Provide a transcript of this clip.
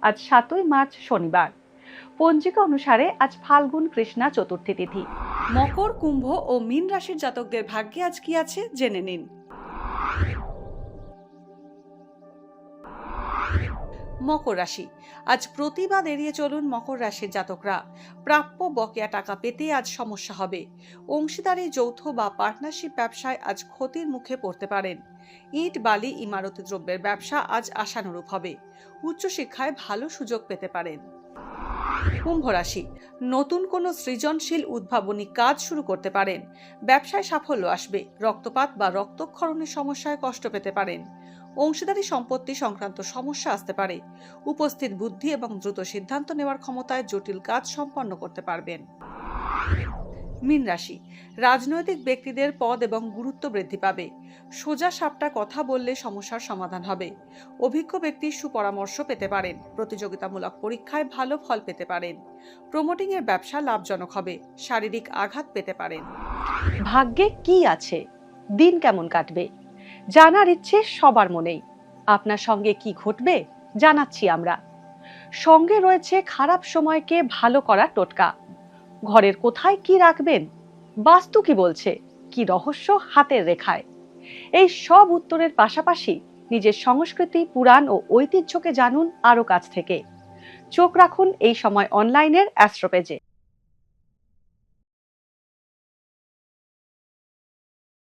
আজ 7ই মার্চ শনিবার। পঞ্জিকা অনুসারে আজ ফাল্গুন কৃষ্ণা চতুর্থী তিথি। মকর, কুম্ভ ও মীন রাশির জাতকদের ভাগ্যে আজ কি আছে জেনে নিন। মকর রাশি, আজ প্রতিবাদ এড়িয়ে চলুন মকর রাশির জাতকরা। প্রাপ্য বকেয়া টাকা পেতে আজ সমস্যা হবে। অংশীদারি, যৌথ বা পার্টনারশিপ ব্যবসায় আজ ক্ষতির মুখে পড়তে পারেন। ইট, বালি, ইমারতি দ্রব্যের ব্যবসা আজ আশানুরূপ হবে। উচ্চশিক্ষায় ভালো সুযোগ পেতে পারেন। কুম্ভ রাশি, নতুন কোনো সৃজনশীল উদ্ভাবনী কাজ শুরু করতে পারেন। ব্যবসায় সাফল্য আসবে। রক্তপাত বা রক্তক্ষরণের সমস্যায় কষ্ট পেতে পারেন। অংশীদারি সম্পত্তি সংক্রান্ত সমস্যা আসতে পারে। উপস্থিত বুদ্ধি এবং দ্রুত সিদ্ধান্ত নেওয়ার ক্ষমতায় জটিল কাজ সম্পন্ন করতে পারবেন। মীন রাশি, রাজনৈতিক ব্যক্তিদের পদ এবং গুরুত্ব বৃদ্ধি পাবে। সোজা সাপটা কথা বললে সমস্যার সমাধান হবে। অভিজ্ঞ ব্যক্তির সুপরামর্শ পেতে পারেন। প্রতিযোগিতামূলক পরীক্ষায় ভালো ফল পেতে পারেন। প্রমোটিং এর ব্যবসা লাভজনক হবে। শারীরিক আঘাত পেতে পারেন। ভাগ্যে কি আছে, দিন কেমন কাটবে, জানার ইচ্ছে সবার মনেই। আপনার সঙ্গে কি ঘটবে জানাচ্ছি আমরা। সঙ্গে রয়েছে খারাপ সময়কে ভালো করার টোটকা। ঘরের কোথায় কি রাখবেন, বাস্তু কি বলছে, কি রহস্য হাতের রেখায়। এই সব উত্তরের পাশাপাশি নিজের সংস্কৃতি, পুরাণ ও ঐতিহ্যকে জানুন আরো কাছ থেকে। চোখ রাখুন এই সময় অনলাইনের অ্যাস্ট্রো পেজে।